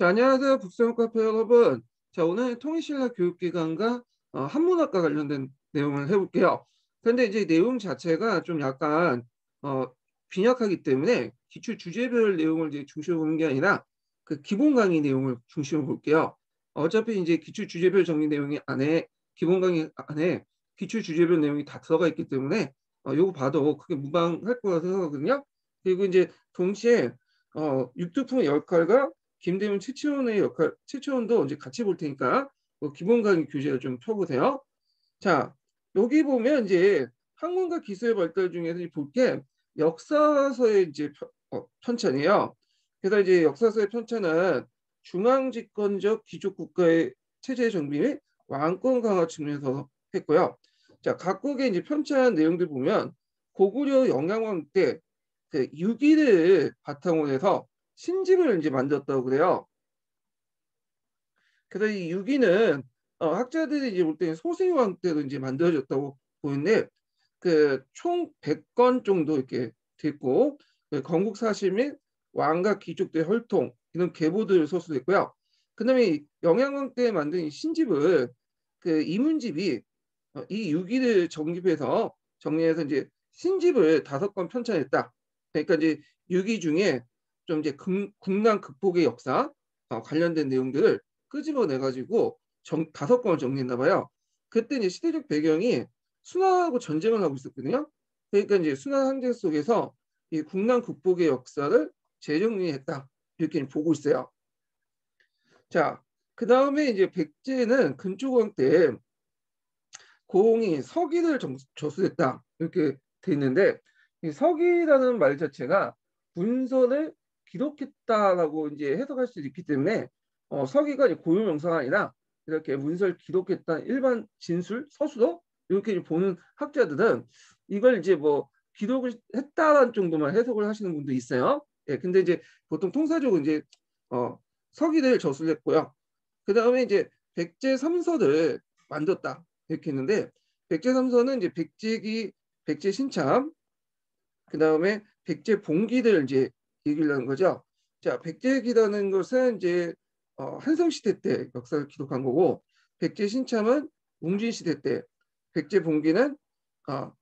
자, 안녕하세요. 북수영 카페 여러분. 자, 오늘 통일신라 교육기관과 한문학과 관련된 내용을 해볼게요. 근데 이제 내용 자체가 좀 약간 어, 빈약하기 때문에 기출 주제별 내용을 이제 중심으로 보는 게 아니라 그 기본 강의 내용을 중심으로 볼게요. 어차피 이제 기출 주제별 정리 내용이 안에 기본 강의 안에 기출 주제별 내용이 다 들어가 있기 때문에 요거 봐도 크게 무방할 거라 생각하거든요. 그리고 이제 동시에 육두풍의 역할과 김대문 최치원의 역할, 최치원도 이제 같이 볼 테니까 기본 강의 교재를 좀 펴보세요. 자, 여기 보면 이제 학문과 기술의 발달 중에서 볼 게 역사서의 이제 편찬이에요. 그래서 이제 역사서의 편찬은 중앙집권적 기족국가의 체제 정비 및 왕권 강화 측면에서 했고요. 자, 각국의 이제 편찬 내용들 보면 고구려 영양왕 때 그 유기를 바탕으로 해서 신집을 이제 만들었다고 그래요. 그래서 이 유기는 학자들이 이제 볼 때는 소승왕 때도 이제 만들어졌다고 보이는데 그 총 100건 정도 이렇게 됐고 그 건국 사실 및 왕과 귀족들의 혈통 이런 계보들을 서술했고요. 그다음에 영양왕 때 만든 이 신집을 그 이문집이 이 유기를 정리해서 이제 신집을 5권 편찬했다. 그러니까 이제 유기 중에 좀 이제 국난 극복의 역사 관련된 내용들을 끄집어내 가지고 5권을 정리했나 봐요. 그때 이제 시대적 배경이 순환하고 전쟁을 하고 있었거든요. 그러니까 이제 순환 항쟁 속에서 이 국난 극복의 역사를 재정리했다. 이렇게 보고 있어요. 자, 그 다음에 이제 백제는 근초광 때 고흥이 서기를 저수했다. 이렇게 돼 있는데 이 서기라는 말 자체가 문서를 기록했다라고 이제 해석할 수 있기 때문에 서기가 고유명사가 아니라 이렇게 문서를 기록했다 일반 진술 서술어 이렇게 보는 학자들은 이걸 이제 뭐 기록을 했다라는 정도만 해석을 하시는 분도 있어요. 예, 근데 이제 보통 통사적으로 이제 서기를 저술했고요. 그 다음에 이제 백제 삼서를 만들었다 이렇게 했는데 백제 삼서는 이제 백제기, 백제 신참, 그 다음에 백제 봉기를 이제 얘기를 하는 거죠. 자, 백제기라는 것은 이제 한성 시대 때 역사를 기록한 거고 백제 신참은 웅진 시대 때, 백제 봉기는 어,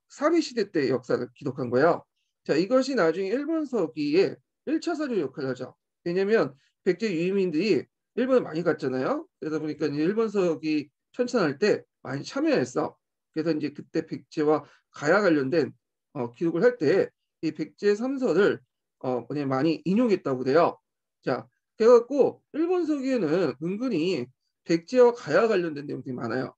사비 시대 때 역사를 기록한 거예요. 자, 이것이 나중에 일본 서기에 1차 사료 역할을 하죠. 왜냐하면 백제 유민들이 일본에 많이 갔잖아요. 그러다 보니까 이제 일본 서기 편찬할 때 많이 참여했어. 그래서 이제 그때 백제와 가야 관련된 기록을 할 때 이 백제 삼서를 뭐냐 많이 인용했다고 그래요. 자, 그래갖고 일본 서기에는 은근히 백제와 가야 관련된 내용들이 많아요.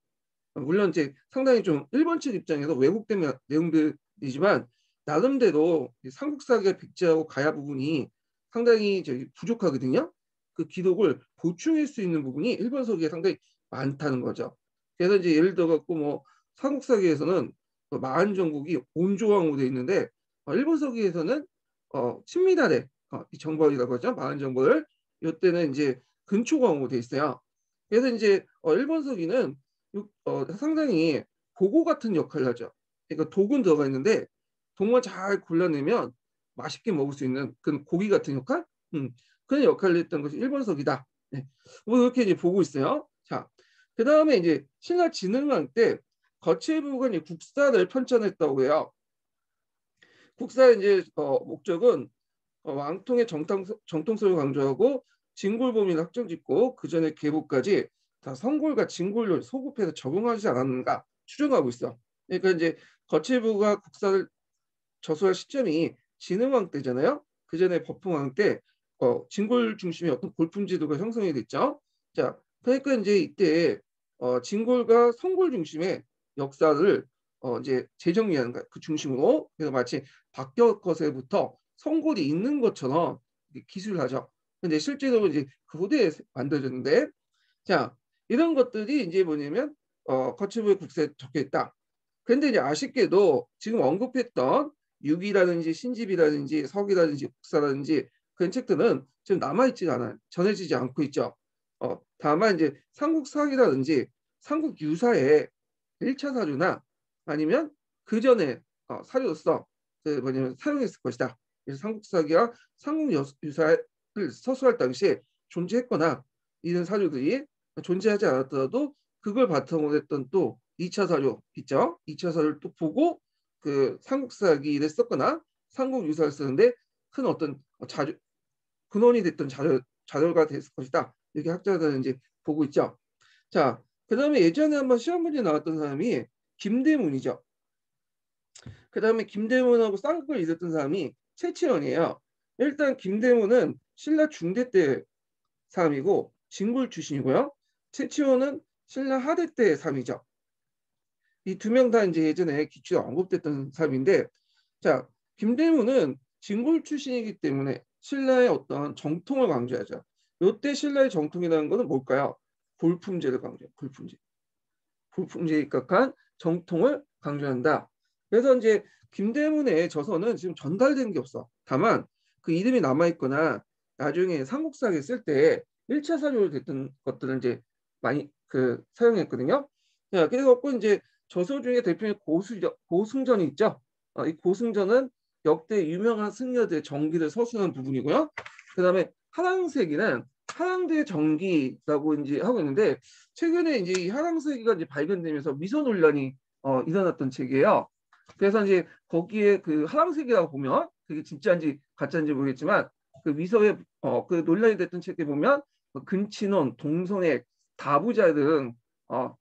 물론 이제 상당히 좀 일본 측 입장에서 왜곡된 내용들이지만 나름대로 삼국사기의 백제하고 가야 부분이 상당히 저기 부족하거든요. 그 기록을 보충할 수 있는 부분이 일본 서기에 상당히 많다는 거죠. 그래서 이제 예를 들어 갖고 뭐 삼국사기에서는 마한 정국이 온조왕으로 돼 있는데 일본 서기에서는 친미달의 이 정벌이라고 하죠. 마한 정벌을 이때는 이제 근초광으로 돼 있어요. 그래서 이제 일본 서기는 상당히 보고 같은 역할을 하죠. 그러니까 독은 들어가 있는데 독만 잘 골라내면 맛있게 먹을 수 있는 그런 고기 같은 역할? 그런 역할을 했던 것이 일본석이다. 네. 뭐 이렇게 이제 보고 있어요. 자, 그 다음에 이제 신라 진흥왕 때 거칠부가 이제 국사를 편찬했다고 해요. 국사의 이제 목적은 왕통의 정통성을 강조하고 진골범위를 확정짓고 그 전에 계보까지 다 성골과 진골을 소급해서 적용하지 않았는가 추정하고 있어. 그러니까 이제 거칠부가 국사를 저수할 시점이 진흥왕 때잖아요. 그 전에 법흥왕 때 진골 중심의 어떤 골품 제도가 형성이 됐죠. 자, 그러니까 이제 이때 진골과 성골 중심의 역사를 이제 재정리하는 거야. 그 중심으로. 그래서 마치 박격거세부터 성골이 있는 것처럼 기술을 하죠. 근데 실제로 이제 그 후대에 만들어졌는데, 자, 이런 것들이 이제 뭐냐면 거치부의 국세에 적혀 있다. 근데 이제 아쉽게도 지금 언급했던 육이라든지 신집이라든지 석이라든지 국사라든지 그런 책들은 지금 남아있지 않아요. 전해지지 않고 있죠. 다만 이제 삼국사기라든지 삼국유사의 1차 사료나 아니면 그 전에 사료로서 그 뭐냐면 사용했을 것이다. 그래서 삼국사기와 삼국유사를 서술할 당시에 존재했거나 이런 사료들이 존재하지 않았더라도 그걸 바탕으로 했던 또 2차 사료 있죠. 2차 사료를 또 보고 그 삼국사기를 썼거나 삼국유사를 쓰는데 큰 어떤 근원이 됐던 자료가 됐을 것이다. 이렇게 학자들은 이제 보고 있죠. 자, 그다음에 예전에 한번 시험 문제 나왔던 사람이 김대문이죠. 그다음에 김대문하고 쌍극을 이뤘던 사람이 최치원이에요. 일단 김대문은 신라 중대 때 사람이고 진골 출신이고요. 최치원은 신라 하대 때 사람이죠. 이 두 명 다 이제 예전에 기초에 언급됐던 사람인데, 자, 김대문은 진골 출신이기 때문에 신라의 어떤 정통을 강조하죠. 이때 신라의 정통이라는 것은 뭘까요? 골품제를 강조해요. 골품제. 골품제에 입각한 정통을 강조한다. 그래서 이제 김대문의 저서는 지금 전달된 게 없어. 다만 그 이름이 남아있거나 나중에 삼국사에 쓸 때 1차 사료로 됐던 것들은 이제 많이 그 사용했거든요. 자, 그래서 이제 저서 중에 대표적인 고승전이 있죠. 이 고승전은 역대 유명한 승려들의 정기를 서술한 부분이고요. 그다음에 하랑세기는 하랑대 정기라고 이제 하고 있는데 최근에 이제 이 하랑세기가 이제 발견되면서 미소 논란이 일어났던 책이에요. 그래서 이제 거기에 그 하랑세기라고 보면 그게 진짜인지 가짜인지 모르겠지만 그 미소에 그 논란이 됐던 책에 보면 근친혼, 동성애, 다부자 등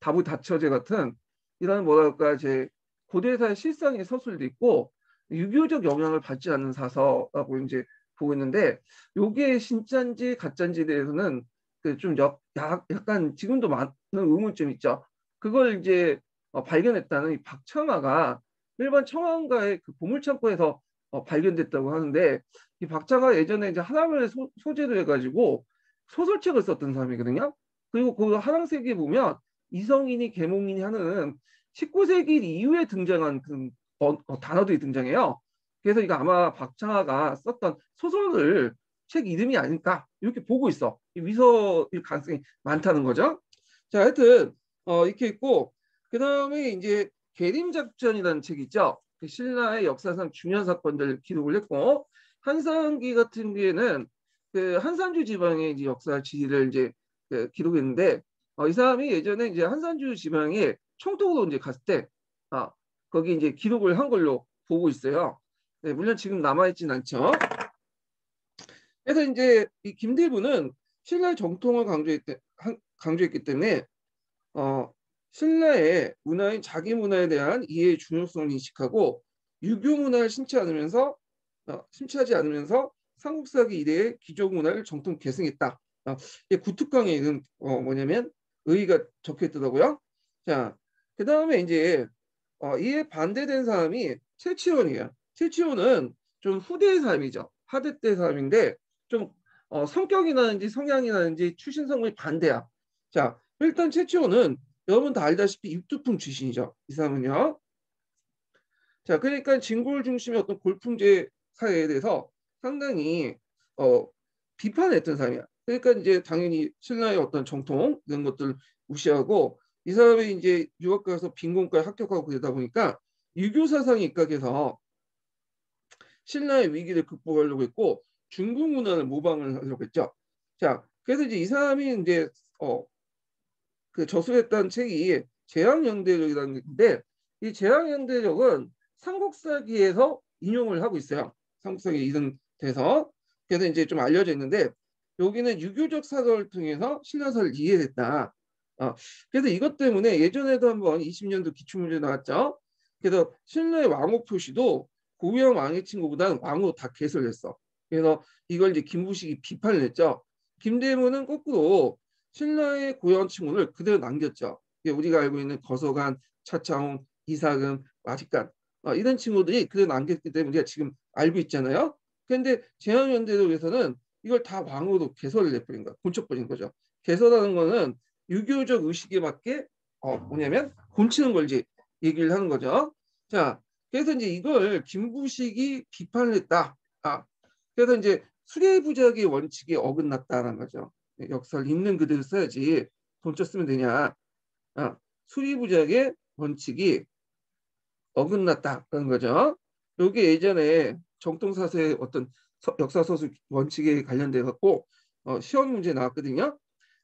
다부다처제 같은 이런 뭐랄까 이제 고대사의 실상의 서술도 있고 유교적 영향을 받지 않는 사서라고 이제 보고 있는데 요게 진짜인지 가짜인지에 대해서는 그좀 약간 지금도 많은 의문점이 있죠. 그걸 이제 발견했다는 이 박창아가 일반 청와과의 그 보물창고에서 발견됐다고 하는데 이 박창아 예전에 이제 하람을 소재로 해가지고 소설책을 썼던 사람이거든요. 그리고 그 하랑세기에 보면 이성인이 계몽인이 하는 19세기 이후에 등장한 그 단어들이 등장해요. 그래서 이거 아마 박창아가 썼던 소설을 책 이름이 아닐까 이렇게 보고 있어. 위서일 가능성이 많다는 거죠. 자, 하여튼 이렇게 있고 그 다음에 이제 계림작전이라는 책 있죠. 그 신라의 역사상 중요한 사건들 기록을 했고 한산기 같은 경우에는 그 한산주 지방의 이제 역사 지리를 이제 그 기록했는데 이 사람이 예전에 이제 한산주 지방에 총독으로 이제 갔을 때 거기 이제 기록을 한 걸로 보고 있어요. 네, 물론 지금 남아있진 않죠. 그래서 이제 이 김대부는 신라의 정통을 강조했기 때문에 신라의 문화인 자기 문화에 대한 이해의 중요성을 인식하고 유교 문화를 심취하지 않으면서 삼국사기 이래의 귀족 문화를 정통 계승했다. 구특강에 있는 뭐냐면 의의가 적혀 있더라고요. 자, 그 다음에 이제 이에 반대된 사람이 최치원이에요. 최치원은 좀 후대의 사람이죠. 하대 때 사람인데 좀 성격이라든지 성향이라든지 출신 성분이 반대야. 자, 일단 최치원은 여러분 다 알다시피 육두품 출신이죠. 이 사람은요. 자, 그러니까 진골 중심의 어떤 골품제 사회에 대해서 상당히 비판했던 사람이야. 그러니까 이제 당연히 신라의 어떤 정통 이런 것들 무시하고 이 사람이 이제 유학 가서 빈곤과에 합격하고 그러다 보니까 유교 사상에 입각해서 신라의 위기를 극복하려고 했고 중국 문화를 모방을 하려고 했죠. 자, 그래서 이제 이 사람이 이제 그 저술했던 책이 제왕영대력이라는 건데 이 제왕영대력은 삼국사기에서 인용을 하고 있어요. 삼국사기에 이전돼서 그래서 이제 좀 알려져 있는데 여기는 유교적 사설을 통해서 신라사를 이해했다. 그래서 이것 때문에 예전에도 한번 20년도 기출문제 나왔죠. 그래서 신라의 왕호 표시도 고유형 왕의 친구보다는 왕으로 다 개설을 했어. 그래서 이걸 이제 김부식이 비판을 했죠. 김대문은 거꾸로 신라의 고유형 친구를 그대로 남겼죠. 우리가 알고 있는 거서관, 차창홍, 이사금, 와직간 이런 친구들이 그대로 남겼기 때문에 우리가 지금 알고 있잖아요. 그런데 제왕연대록에서는 이걸 다 왕으로 개설을 해버린 거야. 곤쳐버린 거죠. 개설하는 거는 유교적 의식에 맞게 뭐냐면 곤치는 걸 이제 얘기를 하는 거죠. 자, 그래서 이제 이걸 김부식이 비판을 했다. 그래서 이제 수레부작의 원칙에 어긋났다는 거죠. 역사를 있는 그대로 써야지 돈 쓰면 되냐. 수리부작의 원칙이 어긋났다는 거죠. 이게 예전에 정통사서의 어떤 역사서술 원칙에 관련돼 갖고 시험 문제 나왔거든요.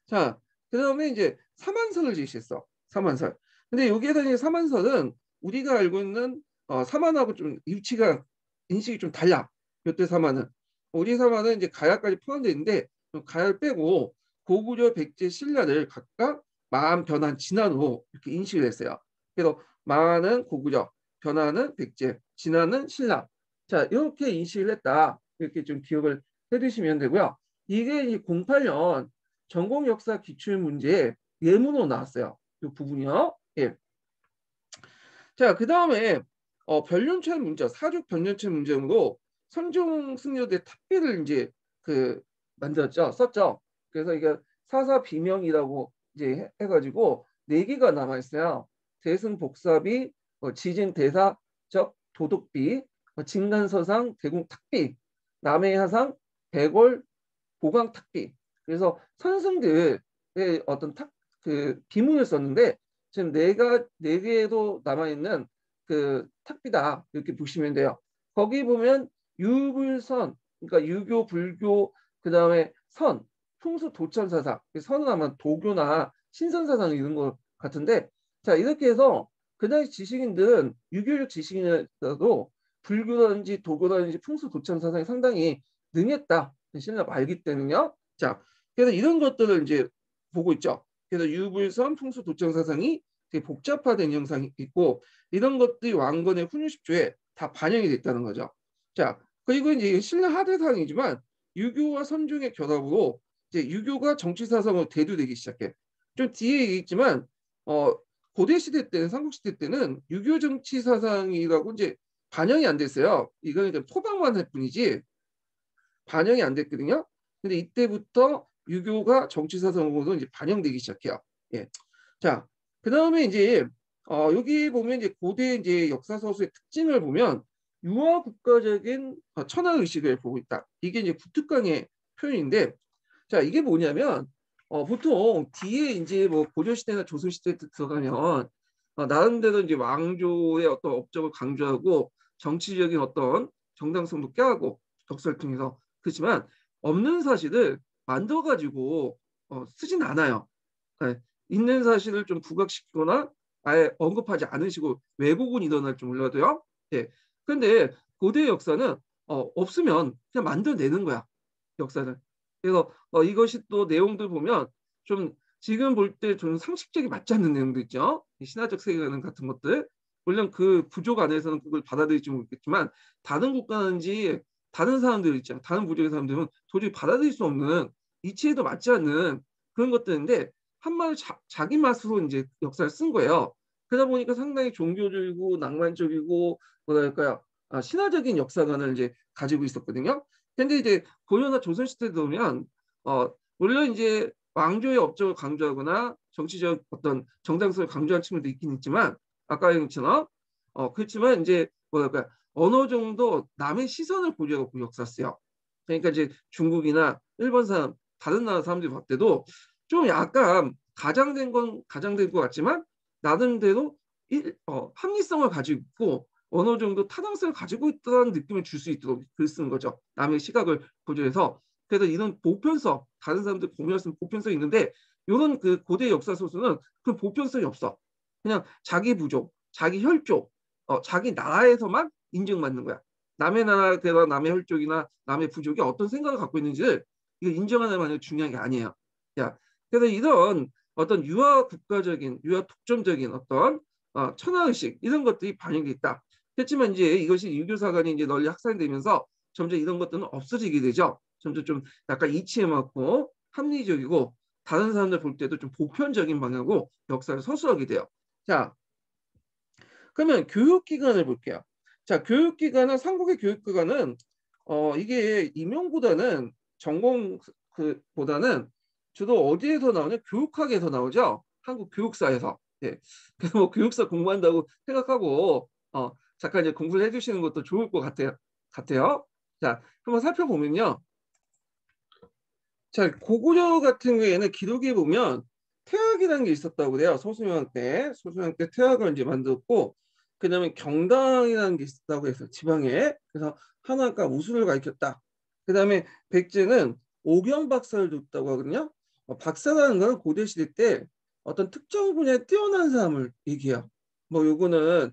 자, 그다음에 이제 사만설을 제시했어. 사만설. 근데 여기에서 이제 사만설은 우리가 알고 있는 사만하고 좀 위치가 인식이 좀 달라. 요때 사만은. 우리 사만은 이제 가야까지 포함되어 있는데 가야를 빼고 고구려, 백제, 신라를 각각 마한, 변한, 진화로 이렇게 인식을 했어요. 그래서 마한은 고구려, 변화는 백제, 진화는 신라. 자, 이렇게 인식을 했다. 이렇게 좀 기억을 해두시면 되고요. 이게 이 08년 전공 역사 기출 문제에 예문으로 나왔어요. 이 부분이요. 예. 자, 그 다음에 변륜체 문제, 사족 변륜체 문제로 선종 승려대 탑비를 이제 그 만들었죠, 썼죠. 그래서 이게 사사 비명이라고 이제 해가지고 네 개가 남아 있어요. 대승 복사비, 지진 대사적 도덕비, 진간서상 대궁 탁비, 남해하상 백월 보강 탁비. 그래서 선승들의 어떤 그 비문을 썼는데 지금 네 개도 남아 있는 그 탁비다 이렇게 보시면 돼요. 거기 보면 유불선, 그러니까 유교, 불교, 그 다음에 선, 풍수, 도천사상. 선은 아마 도교나 신선사상 이런 것 같은데, 자 이렇게 해서 그 당시 지식인들은 유교적 지식인이라도 불교라든지 도교라든지 풍수, 도천사상이 상당히 능했다. 신라가 알기 때문에요. 자, 그래서 이런 것들을 이제 보고 있죠. 그래서 유불선, 풍수, 도천사상이 되게 복잡화된 형상이 있고 이런 것들이 왕건의 훈유식조에 다 반영이 됐다는 거죠. 자, 그리고 이제 신라 하대상이지만 유교와 선종의 결합으로 이제 유교가 정치 사상으로 대두되기 시작해. 좀 뒤에 얘기했지만 고대 시대 때는 삼국 시대 때는 유교 정치 사상이라고 이제 반영이 안 됐어요. 이거는 이제 포박만 할 뿐이지 반영이 안 됐거든요. 근데 이때부터 유교가 정치 사상으로 이제 반영되기 시작해요. 예. 자, 그다음에 이제 여기 보면 이제 고대 이제 역사 서술의 특징을 보면 유아 국가적인 천하 의식을 보고 있다. 이게 이제 구특강의 표현인데, 자 이게 뭐냐면 보통 뒤에 이제 뭐 고려 시대나 조선 시대 들어가면 나름대로 이제 왕조의 어떤 업적을 강조하고 정치적인 어떤 정당성도 껴하고 역사를 통해서 그렇지만 없는 사실을 만들어 가지고 쓰진 않아요. 네. 있는 사실을 좀 부각시키거나 아예 언급하지 않으시고 왜곡은 일어날 줄 몰라도요. 예. 근데 고대 역사는 없으면 그냥 만들어내는 거야. 역사는. 그래서 이것이 또 내용들 보면 좀 지금 볼 때 좀 상식적이 맞지 않는 내용도 있죠. 신화적 세계관 같은 것들. 물론 그 부족 안에서는 그걸 받아들일지 모르겠지만 다른 국가든지 다른 사람들 있잖아요. 다른 부족의 사람들은 도저히 받아들일 수 없는 이치에도 맞지 않는 그런 것들인데 한마디로 자기 맛으로 이제 역사를 쓴 거예요. 그러다 보니까 상당히 종교적이고 낭만적이고 뭐랄까요, 신화적인 역사관을 이제 가지고 있었거든요. 근데 이제 고려나 조선시대에 보면 물론 이제 왕조의 업적을 강조하거나 정치적 어떤 정당성을 강조한 측면도 있긴 있지만 아까 얘기처럼 그렇지만 이제 뭐랄까 어느 정도 남의 시선을 고려하고 역사 써요. 그러니까 이제 중국이나 일본 사람 다른 나라 사람들이 봤을 때도 좀 약간 가장된 건 가장된 것 같지만 나름대로 합리성을 가지고 있고 어느 정도 타당성을 가지고 있다는 느낌을 줄 수 있도록 글 쓰는 거죠. 남의 시각을 고려해서. 그래서 이런 보편성, 다른 사람들 공유할 수 있는 보편성이 있는데 이런 그 고대 역사 소설은 그 보편성이 없어. 그냥 자기 부족, 자기 혈족, 자기 나라에서만 인정받는 거야. 남의 나라에서 남의 혈족이나 남의 부족이 어떤 생각을 갖고 있는지를 이거 인정하는 만이 중요한 게 아니에요. 야, 그래서 이런 어떤 유아 국가적인, 유아 독점적인 어떤 천하의식 이런 것들이 반영돼 있다. 그렇지만 이제 이것이 유교사관이 이제 널리 확산되면서 점점 이런 것들은 없어지게 되죠. 점점 좀 약간 이치에 맞고 합리적이고 다른 사람들 볼 때도 좀 보편적인 방향으로 역사를 서술하게 돼요. 자, 그러면 교육기관을 볼게요. 자, 교육기관은 삼국의 교육기관은 이게 임용보다는 전공 그보다는 주로 어디에서 나오냐? 교육학에서 나오죠. 한국 교육사에서. 예. 그래서 뭐 교육사 공부한다고 생각하고 잠깐 이제 공부를 해주시는 것도 좋을 것 같아요. 자, 한번 살펴보면요. 자, 고구려 같은 경우에는 기록에 보면 태학이라는 게 있었다고 그래요. 소수영 때. 소수영 때 태학을 이제 만들었고, 그 다음에 경당이라는 게 있었다고 해서 지방에. 그래서 한화가 우수를 가르쳤다. 그 다음에 백제는 오경 박사를 뒀다고 하거든요. 박사라는 건 고대 시대 때 어떤 특정 분야에 뛰어난 사람을 얘기해요. 뭐 요거는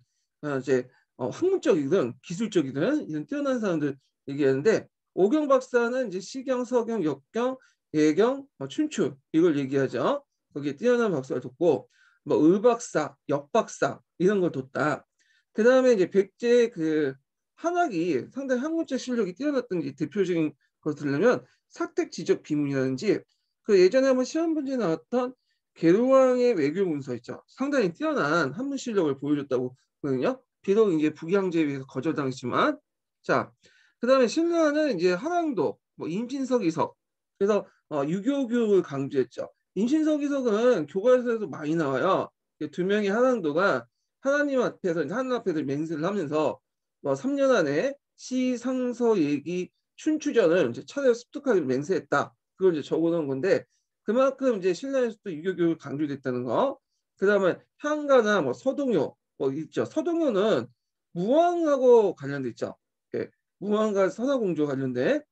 이제 학문적이든 기술적이든 이런 뛰어난 사람들 얘기하는데, 오경 박사는 이제 시경, 서경, 역경, 예경, 춘추 이걸 얘기하죠. 거기에 뛰어난 박사를 뒀고, 뭐 의박사, 역박사 이런 걸 뒀다. 그 다음에 이제 백제 그 한학이 상당히 학문적 실력이 뛰어났던 게 대표적인 걸 들려면 사택 지적 비문이라든지, 그 예전에 한번 시험 문제 나왔던 계류왕의 외교 문서 있죠. 상당히 뛰어난 한문 실력을 보여줬다고 하거든요. 비록 이제 북양제에 의해서 거절당했지만. 자, 그다음에 신라는 이제 한왕도, 뭐 임신서기석, 그래서 유교 교육을 강조했죠. 임신서기석은 교과서에서 많이 나와요. 두 명의 한왕도가 하나님 앞에서, 하나님 앞에서 맹세를 하면서 뭐 3년 안에 시, 상서, 예기, 춘추전을 이제 차례 습득하기로 맹세했다. 그걸 이제 적어놓은 건데, 그만큼 이제 신라에서도 유교 교육을 강조됐다는 거. 그다음에 향가나 뭐 서동요 뭐 있죠. 서동요는 무왕하고 관련돼 있죠. 예, 무왕과 선화공주 관련된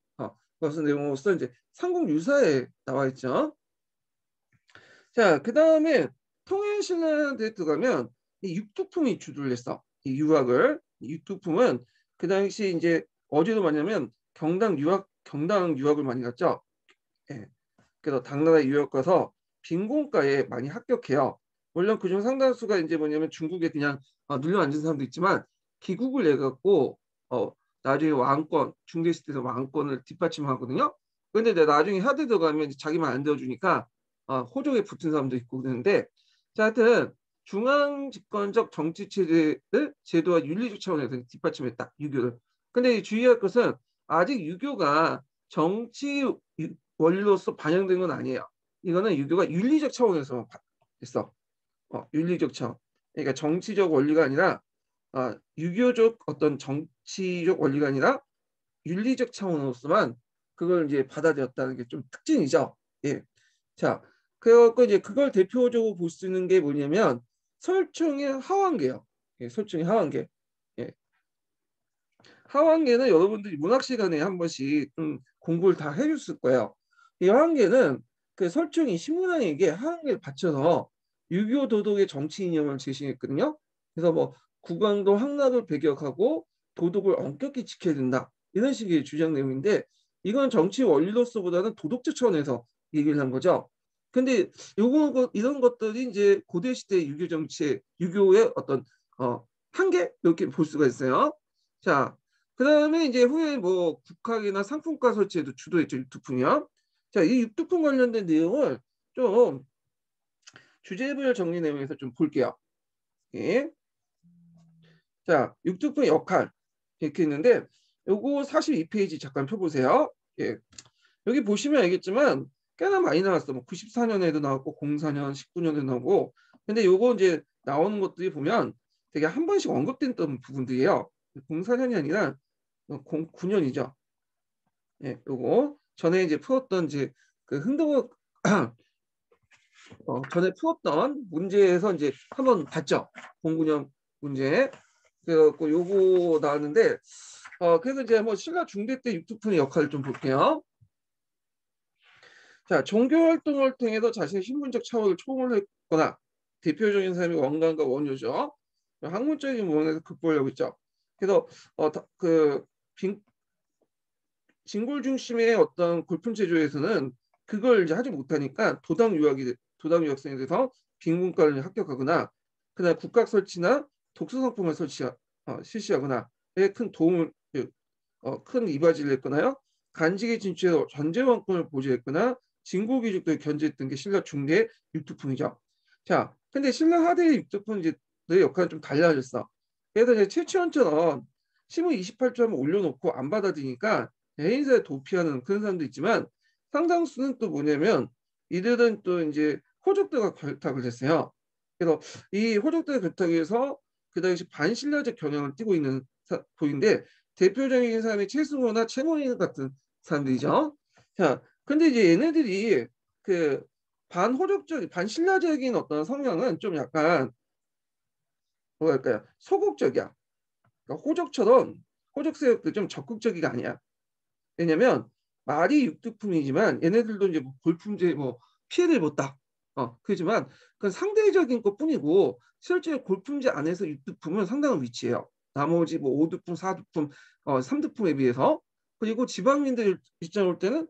그것은 내용으로서 이제 삼국유사에 나와 있죠. 자, 그다음에 통일신라에 들어가면 이 육두품이 주도를 했어. 이 유학을. 이 육두품은 그 당시 이제 어디로 많냐면 경당 유학을 많이 갔죠. 예. 그래서 당나라 유학 가서 빈곤가에 많이 합격해요. 물론 그중 상당수가 이제 뭐냐면 중국에 그냥 눌려 앉은 사람도 있지만, 기국을 내 갖고 나중에 왕권, 중대 시대에서 왕권을 뒷받침하거든요. 근데 내가 나중에 하대 들어가면 자기만 안 되어주니까 호족에 붙은 사람도 있고 그러는데, 자, 하여튼 중앙 집권적 정치 체제를 제도와 윤리적 차원에서 뒷받침했다, 유교를. 근데 주의할 것은 아직 유교가 정치 원리로서 반영된 건 아니에요. 이거는 유교가 윤리적 차원에서 했어. 윤리적 차원. 그러니까 정치적 원리가 아니라 유교적 어떤 정치적 원리가 아니라 윤리적 차원으로서만 그걸 이제 받아들였다는 게 좀 특징이죠. 예. 자, 그래갖고 이제 그걸 대표적으로 볼 수 있는 게 뭐냐면 설총의 하완계요. 예, 설총의 하완계. 예. 하완계는 여러분들이 문학 시간에 한 번씩 공부를 다 해줬을 거예요. 이 하완계는 그 설총이 신문왕에게 하완계를 바쳐서 유교 도덕의 정치 이념을 제시했거든요. 그래서 뭐 국왕도 황락을 배격하고 도덕을 엄격히 지켜야 된다, 이런 식의 주장 내용인데, 이건 정치 원리로서보다는 도덕적 차원에서 얘기를 한 거죠. 근데 이런 것들이 이제 고대 시대 유교 정치의 유교의 어떤 한계, 이렇게 볼 수가 있어요. 자, 그다음에 이제 후에 뭐 국학이나 상품과 설치에도 주도했죠, 육두품이요. 자, 이 육두품 관련된 내용을 좀 주제별 정리 내용에서 좀 볼게요. 예. 자, 육두품 역할 이렇게 있는데, 요거 42페이지 잠깐 펴보세요. 예. 여기 보시면 알겠지만 꽤나 많이 나왔어. 뭐 94년에도 나왔고 04년, 19년에도 나오고. 근데 요거 이제 나오는 것들이 보면 되게 한 번씩 언급됐던 부분들이에요. 04년이 아니라 09년이죠. 예, 요거 전에 이제 풀었던 이제 그 흥등호 전에 풀었던 문제에서 이제 한번 봤죠. 09년 문제. 그래갖고 요거 나왔는데, 그래서 이제 한번 신라 중대 때 육두품의 역할을 좀 볼게요. 자, 종교 활동을 통해서 자신의 신분적 차원을 초월했거나, 대표적인 사람이 원간과 원효죠. 학문적인 부분에서 극복하려고 했죠. 그래서 그 진골 중심의 어떤 골품 제조에서는 그걸 이제 하지 못하니까 도당 유학생이 돼서 빈문과를 합격하거나, 그다음 국각 설치나 독서 상품을 실시하거나 큰 도움을 큰 이바지를 했거나요. 간직에 진출해서 전제 왕권을 보좌했거나 진고 귀족들을 견제했던 게 신라 중대의 육두품이죠. 자, 근데 신라 하대의 육두품 이제 내 역할은 좀 달라졌어. 그래서 이제 최치원처럼 시문 28조 한번 올려놓고 안 받아들이니까 해인사에 도피하는 그런 사람도 있지만, 상당수는 또 뭐냐면 이들은 또 이제 호족들과 결탁을 했어요. 그래서 이 호족들의 결탁에서 그 당시 반신라적 경향을 띠고 있는 보인데, 대표적인 사람이 최승호나 최문희 같은 사람들이죠. 자, 근데 이제 얘네들이 그 반호족적, 반신라적인 어떤 성향은 좀 약간 뭐랄까요, 소극적이야. 그러니까 호족처럼 호족 세력도 좀 적극적이가 아니야. 왜냐면 말이 육두품이지만 얘네들도 이제 뭐 골품제 뭐 피해를 봤다. 그렇지만 그 상대적인 것뿐이고 실제 골품제 안에서 육두품은 상당한 위치예요. 나머지 뭐 5두품, 4두품, 3두품에 비해서. 그리고 지방민들 입장에 올 때는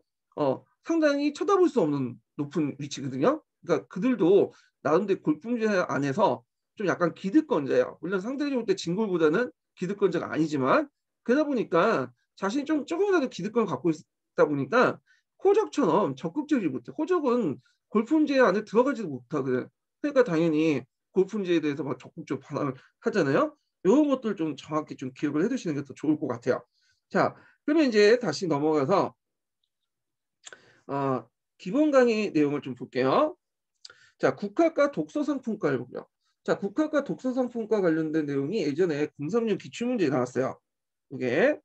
상당히 쳐다볼 수 없는 높은 위치거든요. 그러니까 그들도 나름대로 골품제 안에서 좀 약간 기득권자예요. 물론 상대적으로 볼 때 진골보다는 기득권자가 아니지만 그러다 보니까 자신이 좀 조금이라도 기득권을 갖고 있다 보니까 호적처럼 적극적이지 못해. 호적은 골품제 안에 들어가지도 못하거든. 그러니까 당연히 골품제에 대해서 막 적극적으로 반항을 하잖아요. 이런 것들 좀 정확히 좀 기억을 해두시는 게 더 좋을 것 같아요. 자, 그러면 이제 다시 넘어가서 기본 강의 내용을 좀 볼게요. 자, 국학과 독서상품과를 보고요. 자, 국학과 독서상품과 관련된 내용이 예전에 036 기출문제에 나왔어요. 이게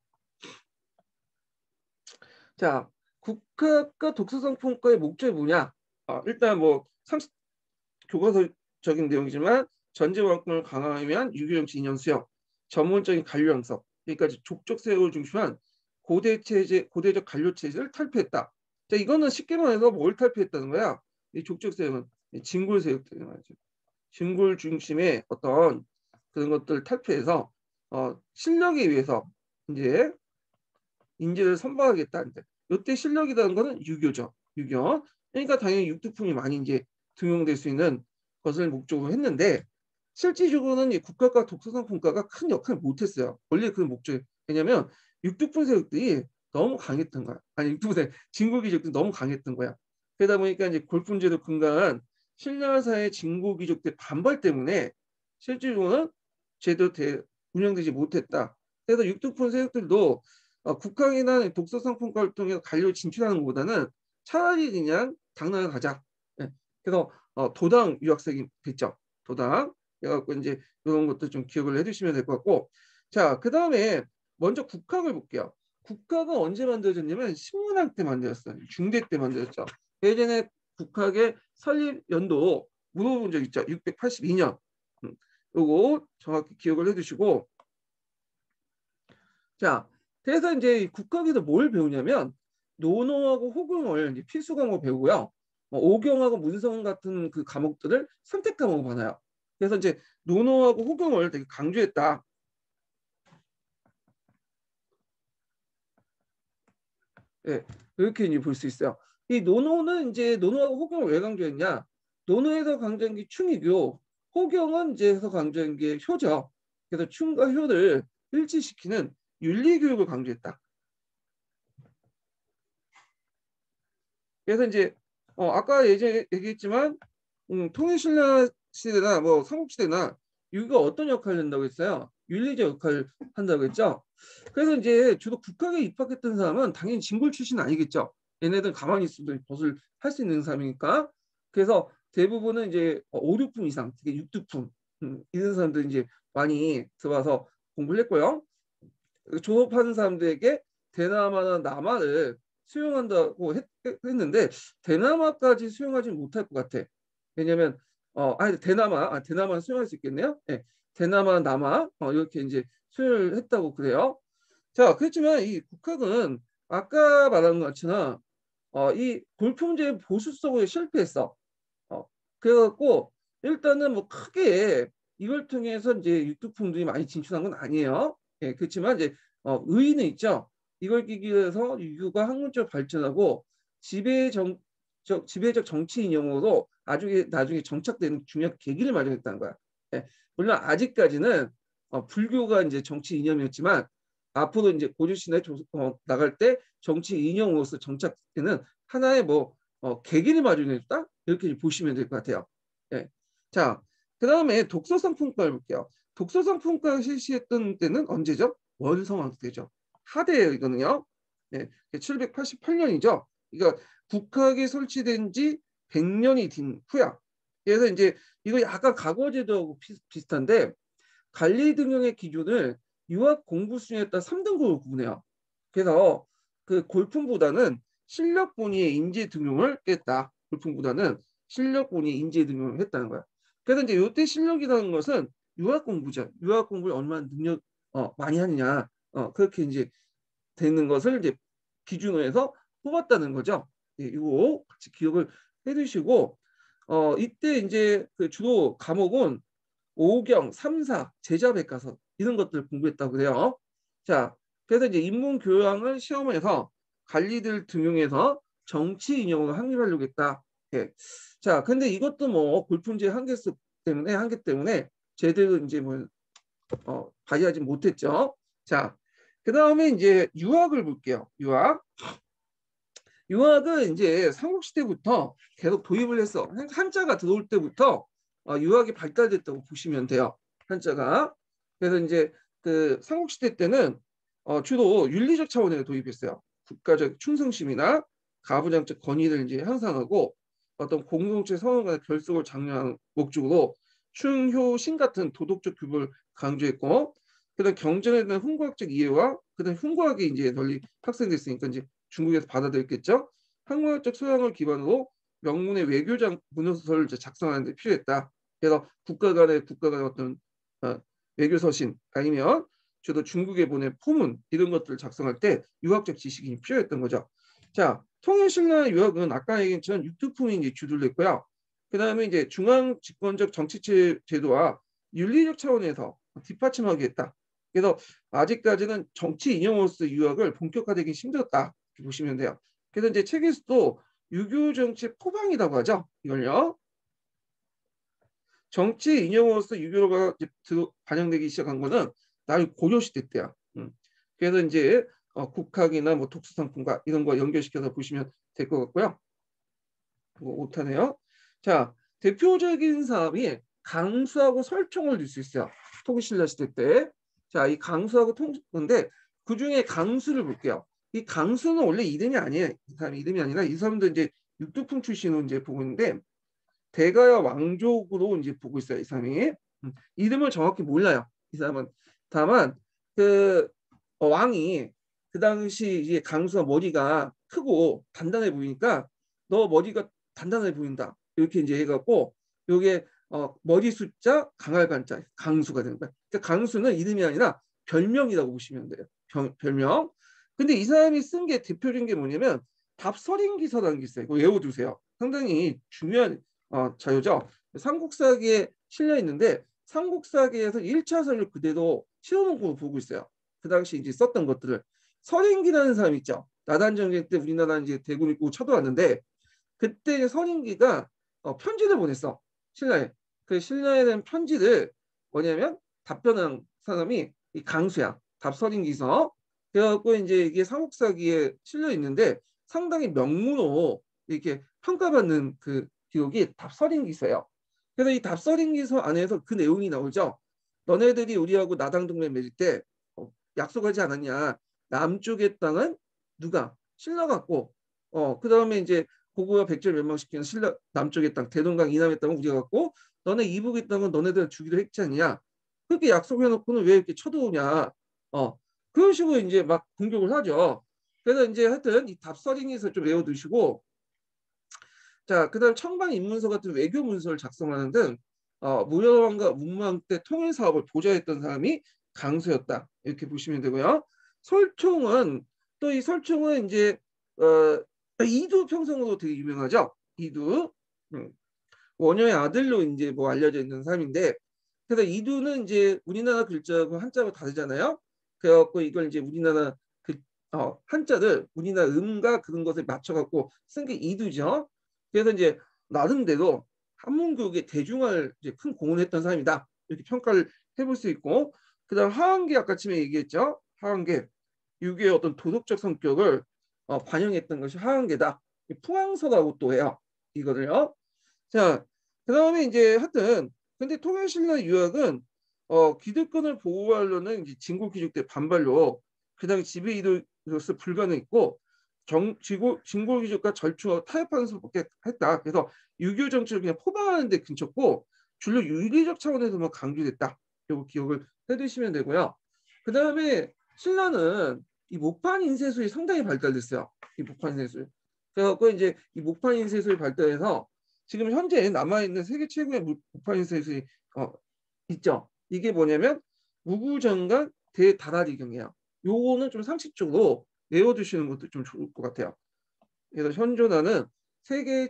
자, 국학과 독서상품과의 목적이 뭐냐? 일단 뭐 상식 교과서적인 내용이지만 전제왕권을 강화하기 위한 유교정치 인연 수용, 전문적인 관료 양성, 여기까지 족적 세력을 중심한 고대 체제, 고대적 관료 체제를 탈피했다. 자, 이거는 쉽게 말해서 뭘 탈피했다는 거야? 이 족적 세력은 진골 세력들이 말이죠. 진골 중심의 어떤 그런 것들 탈피해서 실력에 의해서 이제 인재를 선발하겠다는데 이때 실력이라는 거는 유교죠. 유교. 그러니까 당연히 육두품이 많이 이제 등용될 수 있는 것을 목적으로 했는데 실질적으로는 이 국가과 독서상품과가 큰 역할을 못했어요. 원래 그 목적. 왜냐하면 육두품 세력들이 너무 강했던 거야. 아니 육두품 진국이족들이 너무 강했던 거야. 그러다 보니까 이제 골품제도 근간한 신라사의 진국이족들 반발 때문에 실질적으로는 제대로 운영되지 못했다. 그래서 육두품 세력들도 국학이나 독서상품과를 통해서 관료를 진출하는 것보다는 차라리 그냥 당나라 가자. 예. 그래서 도당 유학생이 됐죠. 도당. 그래갖고 이제 이런 것도 좀 기억을 해주시면 될 것 같고. 자, 그 다음에 먼저 국학을 볼게요. 국학은 언제 만들어졌냐면 신문학 때 만들었어요. 중대 때 만들었죠. 예전에 국학의 설립 연도 물어본 적 있죠. 682년. 요거 정확히 기억을 해두시고. 자, 그래서 이제 국학에서 뭘 배우냐면 논어하고 호경을 이제 필수 과목 배우고요. 오경하고 문성 같은 그 과목들을 선택 과목으로 봐요. 그래서 이제 논어하고 호경을 되게 강조했다. 예, 이렇게 이제 볼 수 있어요. 이 논어는 이제 논어하고 호경을 왜 강조했냐? 논어에서 강조한 게 충이고 호경은 이제 해서 강조한 게 효죠. 그래서 충과 효를 일치시키는 윤리 교육을 강조했다. 그래서 이제 아까 예전에 얘기했지만 통일신라 시대나 뭐 삼국시대나 유교가 어떤 역할을 한다고 했어요? 윤리적 역할을 한다고 했죠. 그래서 이제 주로 국학에 입학했던 사람은 당연히 진골 출신은 아니겠죠. 얘네들 가만히 있어도 벗을 할 수 있는 사람이니까. 그래서 대부분은 이제 5두품 이상, 특히 6두품 이런 사람들 이제 많이 들어와서 공부를 했고요. 졸업하는 사람들에게 대남아나 남아를 수용한다고 했는데 대남아까지 수용하지 못할 것 같아. 왜냐면 아니 대남아 수용할 수 있겠네요. 네. 대남아 남아 이렇게 이제 수용을 했다고 그래요. 자, 그렇지만 이 국학은 아까 말한 것처럼 이 골품제의 보수성에 실패했어. 그래갖고 일단은 뭐 크게 이걸 통해서 이제 육두품들이 많이 진출한 건 아니에요. 예, 그렇지만 이제 의의는 있죠. 이걸 계기 위해서 유교가 학문적 발전하고 지배적 정치 이념으로 나중에 정착되는 중요한 계기를 마련했다는 거야. 예, 물론 아직까지는 불교가 이제 정치 이념이었지만 앞으로 이제 고려 시대 나갈 때 정치 이념으로서 정착되는 하나의 뭐 계기를 마련했다 이렇게 보시면 될 것 같아요. 예. 자, 그 다음에 독서 상품과를 볼게요. 독서 상품과 실시했던 때는 언제죠? 월성왕 때죠. 하대예요, 이거는요. 네, 788년이죠. 그러니까 국학이 설치된 지 100년이 된 후야. 그래서 이제 이거 약간 과거제도하고 비슷한데 관리 등용의 기준을 유학 공부 수준에 따라 3등급으로 구분해요. 그래서 그 골품보다는 실력 본위의 인재 등용을 했다. 골품보다는 실력 본위의 인재 등용을 했다는 거야. 그래서 이제 이때 실력이라는 것은 유학 공부죠. 유학 공부를 얼마나 많이 하느냐. 그렇게 이제 되는 것을 이제 기준으로 해서 뽑았다는 거죠. 예, 이거 같이 기억을 해두시고 이때 이제 그 주로 과목은 오경, 삼사, 제자백과서 이런 것들 공부했다고 그래요. 자, 그래서 이제 인문 교양을 시험에서 관리들 등용해서 정치 인용을 확립하려고 했다. 예. 자, 근데 이것도 뭐 골품제 한계 때문에 제대로 이제 뭐 발휘하지 못했죠. 자, 그 다음에 이제 유학을 볼게요. 유학은 이제 삼국시대부터 계속 도입을 했어. 한자가 들어올 때부터 유학이 발달됐다고 보시면 돼요. 한자가. 그래서 이제 그 삼국시대 때는 주로 윤리적 차원에서 도입했어요. 국가적 충성심이나 가부장적 권위를 이제 향상하고 어떤 공동체 선언과 결속을 장려하는 목적으로 충효신 같은 도덕적 규범을 강조했고, 그다음 경전에 대한 훈과학적 이해와 그다음 훈과학이 이제 널리 확산됐으니까 이제 중국에서 받아들였겠죠. 학문적 소양을 기반으로 명문의 외교장 문서를 작성하는 데 필요했다. 그래서 국가 간의 어떤 외교서신 아니면 저도 중국에 보낸 포문 이런 것들을 작성할 때 유학적 지식이 필요했던 거죠. 자, 통일신라 유학은 아까 얘기한 것처럼 육두품이 이제 주도를 했고요. 그 다음에 이제 중앙 집권적 정치체 제도와 윤리적 차원에서 뒷받침하게 했다. 그래서 아직까지는 정치 이념으로서 유학을 본격화되기 힘들었다. 이렇게 보시면 돼요. 그래서 이제 책에서도 유교 정치 포방이라고 하죠. 이걸요. 정치 이념으로서 유교가 반영되기 시작한 거는 나이 고려시대 때야. 그래서 이제 국학이나 뭐 독서상품과 이런 거 연결시켜서 보시면 될 것 같고요. 오타네요. 자, 대표적인 사람이 강수하고 설총을 낼 수 있어요. 통신라 시대 때. 자, 이 강수하고 통근데 그 중에 강수를 볼게요. 이 강수는 원래 이름이 아니에요. 이 사람 이름이 아니라 이 사람도 이제 육두풍 출신으로 이제 보고 있는데 대가야 왕족으로 이제 보고 있어요. 이 사람이 이름을 정확히 몰라요. 이 사람은 다만 그 왕이 그 당시 이제 강수가 머리가 크고 단단해 보이니까 너 머리가 단단해 보인다. 이렇게 이제 해갖고 요게 머리 숫자 강할 간자 강수가 되는 거야. 그러니까 강수는 이름이 아니라 별명이라고 보시면 돼요. 별명. 근데 이 사람이 쓴 게 대표적인 게 뭐냐면 답서린기서라는 게 있어요. 이거 외워두세요. 상당히 중요한 자료죠. 삼국사기에 실려 있는데 삼국사기에서 1차 서를 그대로 실어놓은 걸 보고 있어요. 그 당시 이제 썼던 것들을. 서린기라는 사람 있죠. 나단 전쟁 때 우리나라 이제 대군 입고 쳐들어왔는데 그때 서린기가 편지를 보냈어. 신라에. 그 신라에 대한 편지를 뭐냐면 답변한 사람이 이 강수야. 답서린기서. 그래갖고 이제 이게 삼국사기에 실려 있는데 상당히 명문으로 이렇게 평가받는 그 기록이 답서린기서예요. 그래서 이 답서린기서 안에서 그 내용이 나오죠. 너네들이 우리하고 나당 동맹 맺을 때 약속하지 않았냐. 남쪽의 땅은 누가? 신라 갖고 그 다음에 이제 고구려 백제를 멸망시키는 신라 남쪽의 땅 대동강 이남의 땅은 우리가 갖고 너네 이북의 땅은 너네들 주기로 했지 않냐. 그렇게 약속해놓고는 왜 이렇게 쳐들어오냐. 그런 식으로 이제 막 공격을 하죠. 그래서 이제 하여튼 이 답서링에서 좀 외워두시고 자, 그다음 청방 입문서 같은 외교 문서를 작성하는 등 무열왕과 문무왕 때 통일 사업을 보좌했던 사람이 강수였다. 이렇게 보시면 되고요. 설총은 또 이 설총은 이제 이두 평성으로 되게 유명하죠. 이두 원효의 아들로 이제 뭐 알려져 있는 사람인데 그래서 이두는 이제 우리나라 글자하고 한자가 다르잖아요. 그래갖고 이걸 이제 우리나라 그 한자를 우리나라 음과 그런 것을 맞춰갖고 쓴 게 이두죠. 그래서 이제 나름대로 한문교육의 대중화를 이제 큰 공헌을 했던 사람이다. 이렇게 평가를 해볼 수 있고 그다음 하한계 아까 처음에 얘기했죠. 하한계 유교의 어떤 도덕적 성격을 반영했던 것이 하한계다. 풍왕서라고 또 해요. 이거를요. 자, 그다음에 이제 하여튼 근데 통일신라 유학은 기득권을 보호하려는 이제 진골귀족 때 반발로 그다음에 지배 이도로서 불가능했고 진골귀족과 절충하고 타협하는 수밖에 했다. 그래서 유교 정치를 그냥 포방하는 데 근쳤고 줄로 윤리적 차원에서만 강조됐다. 이거 기억을 해두시면 되고요. 그다음에 신라는 이 목판 인쇄술이 상당히 발달됐어요. 이 목판 인쇄술. 그래갖고 이제 이 목판 인쇄술이 발달해서 지금 현재 남아있는 세계 최고의 목판 인쇄술이 있죠. 이게 뭐냐면 무구정간 대다라리경이에요. 요거는 좀 상식적으로 외워두시는 것도 좀 좋을 것 같아요. 그래서 현존하는 세계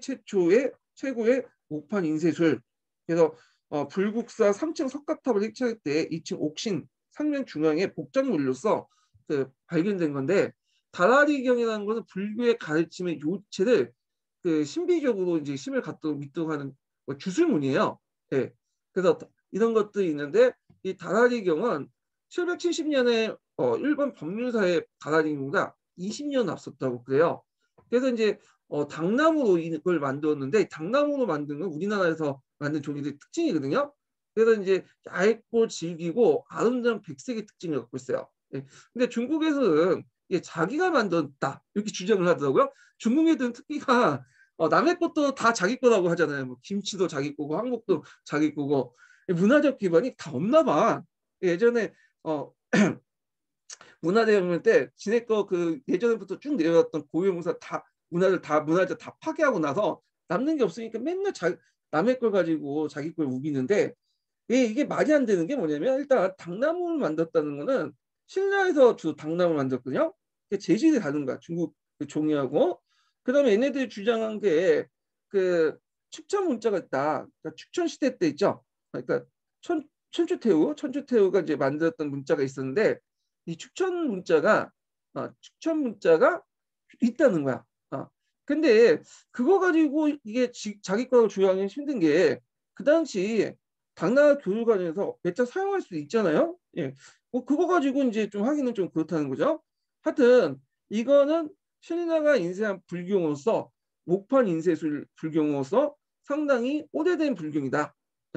최고의 목판 인쇄술. 그래서 불국사 3층 석가탑을 해체할 때 2층 옥신 상면 중앙에 복장물로서 발견된 건데, 다라리경이라는 것은 불교의 가르침의 요체를 신비적으로 이제 힘을 갖도록 믿도록 하는 주술문이에요. 예. 그래서 이런 것들이 있는데, 이 다라리경은 770년에 일본 법률사의 다라리경보다 20년 앞섰다고 그래요. 그래서 이제 당나무로 이걸 만들었는데, 당나무로 만든 건 우리나라에서 만든 종이들의 특징이거든요. 그래서 이제 얇고 질기고 아름다운 백색의 특징을 갖고 있어요. 예. 근데 중국에서는 자기가 만들었다 이렇게 주장을 하더라고요. 중국 애들은 특기가 남의 것도 다 자기 거라고 하잖아요. 뭐 김치도 자기 거고 한국도 자기 거고, 문화적 기반이 다 없나 봐. 예전에 문화대혁명 때 지네 거 예전부터 쭉 내려왔던 고유문사 다 문화재 다 파괴하고 나서 남는 게 없으니까 맨날 남의 걸 가지고 자기 걸 우기는데, 이게 말이 안 되는 게 뭐냐면, 일단 당나무를 만들었다는 거는 신라에서 주로 당나무를 만들었거든요. 재질이 다른 거야, 중국 종이하고. 그다음에 얘네들이 주장한 게 축천 문자가 있다. 그러니까 축천 시대 때 있죠. 그러니까 천주태우가 이제 만들었던 문자가 있었는데, 이 축천 문자가 있다는 거야. 근데 그거 가지고 이게 자기 거라고 주장하기 힘든 게, 그 당시 당나라 교육관에서 몇 장 사용할 수 있잖아요. 예. 뭐 그거 가지고 이제 좀 하기는 좀 그렇다는 거죠. 하여튼 이거는 신라가 인쇄한 불경으로서, 목판 인쇄술 불경으로서 상당히 오래된 불경이다.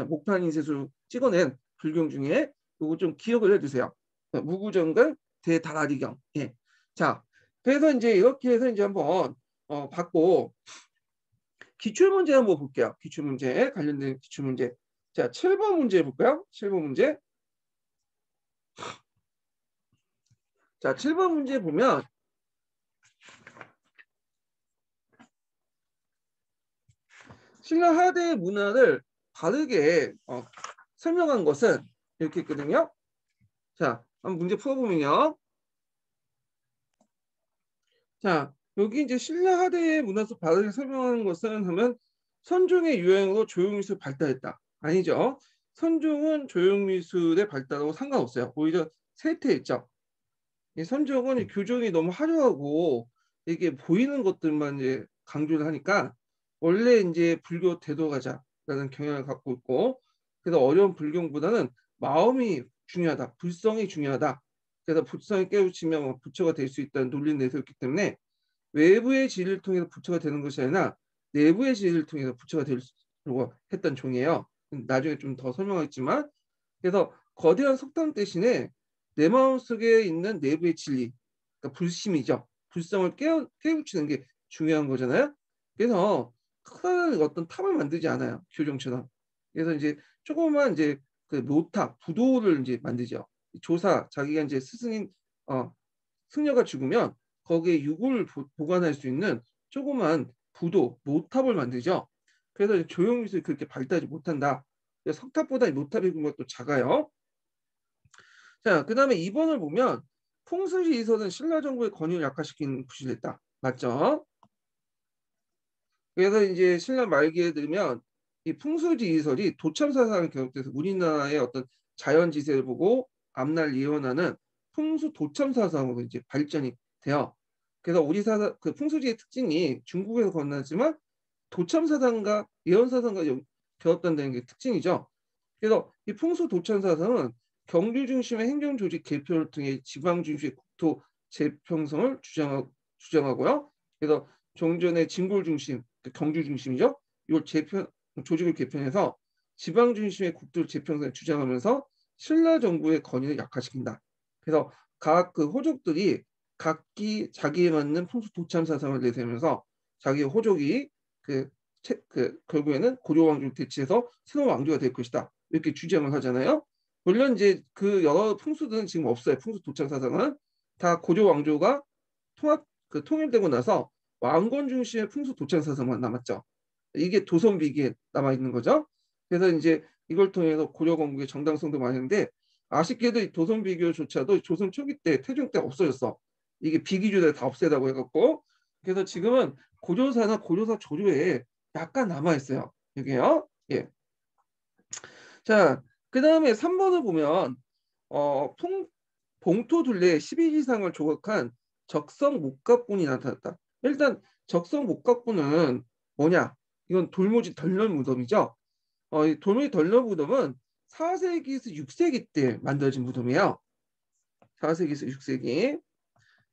목판 인쇄술 찍어낸 불경 중에 이거 좀 기억을 해주세요. 무구정간 대다라리경. 예. 자, 그래서 이제 이렇게 해서 이제 한번 받고 기출문제 한번 볼게요. 기출문제 관련된 기출문제. 자, 7번 문제 볼까요? 7번 문제. 자, 7번 문제 보면 신라 하대의 문화를 바르게 설명한 것은 이렇게 있거든요. 자, 한번 문제 풀어보면요. 자, 여기 이제 신라 하대의 문화를 바르게 설명하는 것은 하면, 선종의 유행으로 조형미술 발달했다. 아니죠. 선종은 조형미술의 발달하고 상관없어요. 오히려 쇠퇴했죠. 이 선종은 교정이 너무 화려하고 이게 보이는 것들만 이제 강조를 하니까, 원래 이제 불교 대도가자라는 경향을 갖고 있고, 그래서 어려운 불경보다는 마음이 중요하다, 불성이 중요하다. 그래서 불성이 깨우치면 부처가 될 수 있다는 논리를 내세웠기 때문에, 외부의 지리를 통해서 부처가 되는 것이 아니라 내부의 지리를 통해서 부처가 되려고 했던 종이에요. 나중에 좀 더 설명하겠지만, 그래서 거대한 석탄 대신에 내 마음속에 있는 내부의 진리, 그러니까 불심이죠. 불성을 깨우치는 게 중요한 거잖아요. 그래서 큰 어떤 탑을 만들지 않아요, 교정처럼. 그래서 이제 조그만 이제 노탑, 부도를 이제 만들죠. 자기가 이제 스승인 승려가 죽으면 거기에 유골을 보관할 수 있는 조그만 부도, 노탑을 만들죠. 그래서 조형미술이 그렇게 발달하지 못한다. 석탑보다 노탑의 규모가 또 작아요. 자, 그 다음에 2번을 보면, 풍수지 이설은 신라 정부의 권위를 약화시킨 부실을 했다. 맞죠? 그래서 이제 신라 말기에 들면 이 풍수지 이설이 도참사상을 결합돼서 우리나라의 어떤 자연지세를 보고 앞날 예언하는 풍수 도참사상으로 이제 발전이 돼요. 그래서 우리 풍수지의 특징이 중국에서 건너지만 도참사상과 예언사상과 결합된다는 게 특징이죠. 그래서 이 풍수 도참사상은 경주 중심의 행정 조직 개표를 통해 지방 중심의 국토 재평성을 주장하고요. 그래서 종전의 진골 중심, 경주 중심이죠. 이걸 조직을 개편해서 지방 중심의 국토 재평성을 주장하면서 신라 정부의 권위를 약화시킨다. 그래서 각 호족들이 각기 자기에 맞는 풍수 도참 사상을 내세우면서 자기 호족이 결국에는 고려 왕조를 대체해서 새로운 왕조가 될 것이다, 이렇게 주장을 하잖아요. 물론 이제 여러 풍수들은 지금 없어요. 풍수 도착 사상은 다 고조 왕조가 통일되고 나서 왕건 중심의 풍수 도착 사상만 남았죠. 이게 도선비기에 남아 있는 거죠. 그래서 이제 이걸 통해서 고려 건국의 정당성도 많은데, 아쉽게도 이 도선비교조차도 조선 초기 때 태종 때 없어졌어. 이게 비기주를 다 없애다고 해갖고, 그래서 지금은 고조사나 고조사 조류에 약간 남아 있어요. 여기요. 예. 자, 그다음에 3번을 보면 어, 봉토 둘레에 12지상을 조각한 적성 목갑군이 나타났다. 일단 적성 목갑군은 뭐냐? 이건 돌무지 덜널 무덤이죠. 이 돌무지 덜널 무덤은 4세기에서 6세기 때 만들어진 무덤이에요. 4세기에서 6세기.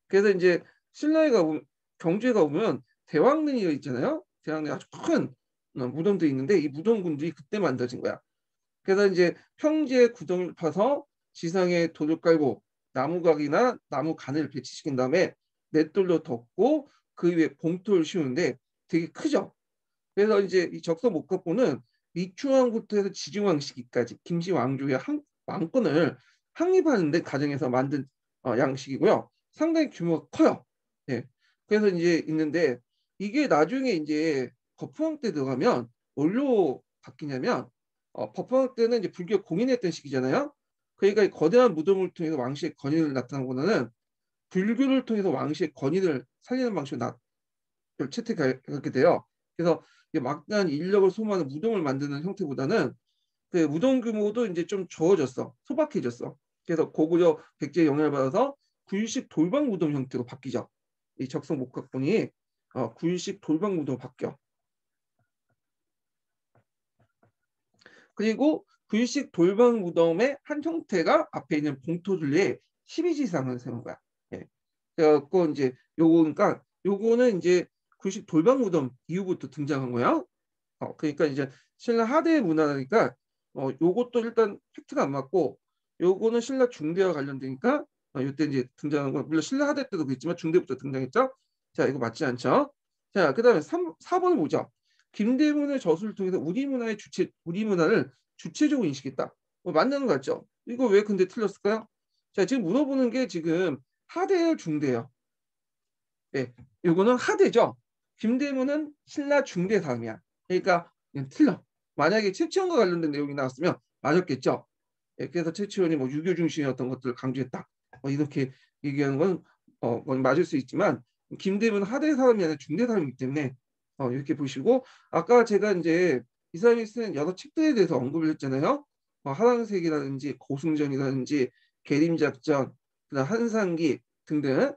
그래서 이제 신라에 가보면 경주에 가보면 대왕릉이 있잖아요. 대왕릉 아주 큰 무덤도 있는데 이 무덤군들이 그때 만들어진 거야. 그래서 이제 평지에 구덩이를 파서 지상에 돌을 깔고 나무각이나 나무 간을 배치시킨 다음에 맷돌로 덮고 그 위에 봉토를 씌우는데 되게 크죠. 그래서 이제 이 적서목갑부는 미추왕부터 해서 지중왕 시기까지 김씨 왕조의 왕권을 확립하는 데 과정에서 만든 양식이고요. 상당히 규모가 커요. 네. 그래서 이제 있는데 이게 나중에 이제 거푸왕 때 들어가면 뭘로 바뀌냐면 법황 때는 이제 불교가 공인했던 시기잖아요. 그러니까 이 거대한 무덤을 통해서 왕실의 권위를 나타나보다는 불교를 통해서 왕실의 권위를 살리는 방식으로 채택하게 돼요. 그래서 막대한 인력을 소모하는 무덤을 만드는 형태보다는 그 무덤 규모도 이제 좀 적어졌어. 소박해졌어. 그래서 고구려 백제의 영향을 받아서 구유식 돌방 무덤 형태로 바뀌죠. 이 적성 목각본이 구유식 돌방 무덤으로 바뀌어. 그리고 구유식 돌방 무덤의 한 형태가 앞에 있는 봉토둘레에 12지상을 세운 거야. 예. 그래갖고 이제 요거니까 요거는 이제 구유식 돌방 무덤 이후부터 등장한 거야. 그러니까 이제 신라 하대 문화니까 요것도 일단 팩트가 안 맞고 요거는 신라 중대와 관련되니까 요때 이제 등장한 거 물론 신라 하대 때도 그랬지만 중대부터 등장했죠. 자 이거 맞지 않죠? 자 그다음에 4번을 보죠. 김대문의 저술을 통해서 우리 문화를 주체적으로 인식했다. 맞는 거 같죠? 이거 왜 근데 틀렸을까요? 자 지금 물어보는 게 지금 하대예요, 중대예요? 네, 요거는 하대죠. 김대문은 신라 중대 다음이야. 그러니까 그냥 틀려. 만약에 최치원과 관련된 내용이 나왔으면 맞았겠죠. 예, 그래서 최치원이 뭐 유교 중심의 어떤 것들을 강조했다. 이렇게 얘기하는 건 맞을 수 있지만 김대문은 하대 사람이 아니라 중대 사람이기 때문에 이렇게 보시고 아까 제가 이제 이 사람이 쓴 여러 책들에 대해서 언급을 했잖아요. 하랑색이라든지 고승전이라든지 계림작전, 그다음 한상기 등등.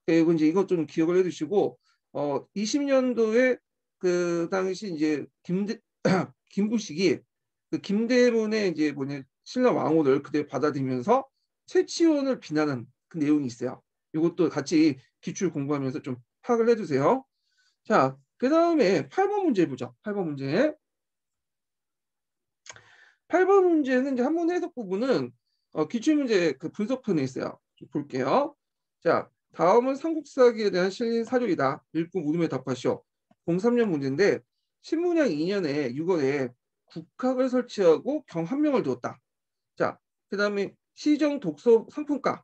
그리고 이제 이것 좀 기억을 해두시고 20년도에 그 당시 이제 김부식이 그 김대문의 이제 뭐냐 신라 왕후를 그대 받아들이면서 최치원을 비난한 그 내용이 있어요. 이것도 같이 기출 공부하면서 좀 파악을 해두세요. 자, 그 다음에 8번 문제 보죠. 8번 문제. 8번 문제는 이제 한문 해석 부분은 기출문제 그 분석편에 있어요. 좀 볼게요. 자, 다음은 삼국사기에 대한 실린 사료이다. 읽고 물음에 답하시오. 03년 문제인데 신문양 2년에 6월에 국학을 설치하고 경 한 명을 두었다. 자, 그 다음에 시정 독서 상품가,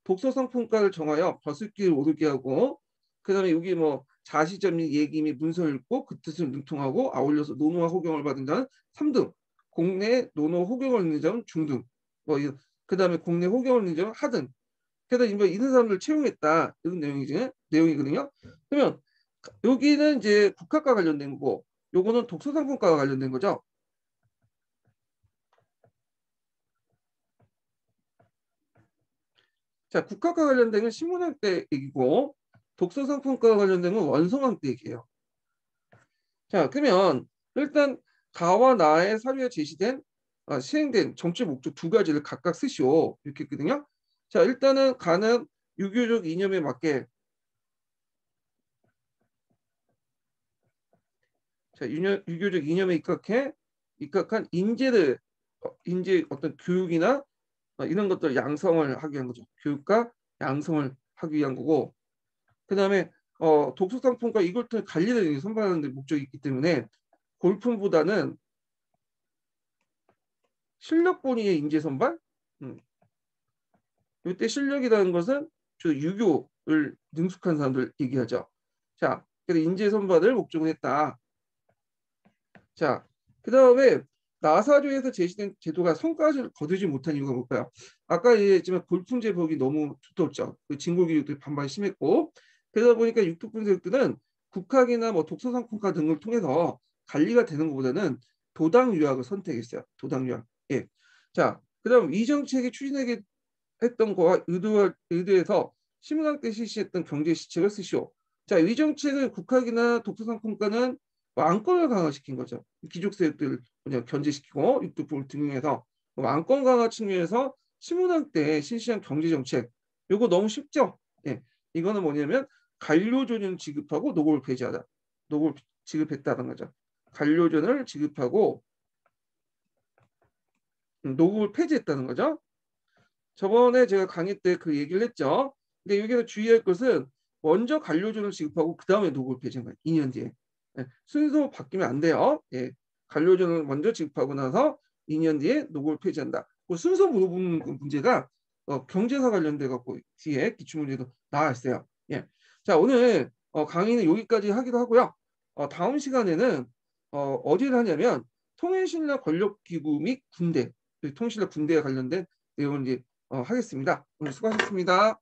독서 상품가를 정하여 버스길을 오르게 하고, 그 다음에 여기 뭐 자시점 및 얘기 및 문서를 읽고 그 뜻을 능통하고 아울러서 논어와 호경을 받은 자는 3등, 국내 논어 호경을 읽는 자는 중등, 그 다음에 국내 호경을 읽는 자는 하등. 그래서 이런 사람들 채용했다 이런 내용이거든요. 그러면 여기는 이제 국학과 관련된 거고, 요거는 독서 상품과와 관련된 거죠. 자, 국학과 관련된 건 신문학 때 얘기고 독서상품과와 관련된 건 원성학 때 얘기예요. 자, 그러면 일단 가와 나의 사료에 제시된 시행된 정치 목적 두 가지를 각각 쓰시오 이렇게 했거든요. 자, 일단은 가는 유교적 이념에 맞게 자, 유교적 이념에 입각한 인재 어떤 교육이나 이런 것들 양성을 하기 위한 거죠. 교육과 양성을 하기 위한 거고 그다음에 독서 상품과 이걸 통해 관리를 선발하는 데 목적이 있기 때문에 골품보다는 실력 본위의 인재 선발. 이때 실력이라는 것은 저 유교를 능숙한 사람들 얘기하죠. 자, 그래서 인재 선발을 목적으로 했다. 자, 그다음에 나사조에서 제시된 제도가 성과를 거두지 못한 이유가 뭘까요? 아까 얘기했지만 골품제 법이 너무 두텁죠. 그 진골 교육도 반발 심했고 그러다 보니까 육특분 세력들은 국학이나 뭐 독서상품과 등을 통해서 관리가 되는 것보다는 도당 유학을 선택했어요. 도당 유학. 예. 자, 그다음 이 정책이 추진하게 했던 거와 의도해서 신문학때 실시했던 경제 시책을 쓰시오. 자, 이 정책은 국학이나 독서상품과는 왕권을 강화시킨 거죠. 귀족세력들 견제시키고 육두품을 등용해서 왕권 강화 측면에서 신문학때 실시한 경제 정책. 요거 너무 쉽죠? 예. 이거는 뭐냐면 관료존을 지급하고 노고를 폐지하다. 노고를 지급했다는 거죠. 관료존을 지급하고 노고를 폐지했다는 거죠. 저번에 제가 강의 때 그 얘기를 했죠. 근데 여기서 주의할 것은 먼저 관료존을 지급하고 그 다음에 노고를 폐지한 거예요. 2년 뒤에. 예, 순서 바뀌면 안 돼요. 예, 관료존을 먼저 지급하고 나서 2년 뒤에 노고를 폐지한다. 그 순서 물어보는 그 문제가 경제사 관련돼 갖고 뒤에 기출문제도 나와 있어요. 예. 자, 오늘 강의는 여기까지 하기로 하고요. 다음 시간에는 어디를 하냐면 통일신라 권력기구 및 군대, 통일신라 군대에 관련된 내용을 이제 하겠습니다. 오늘 수고하셨습니다.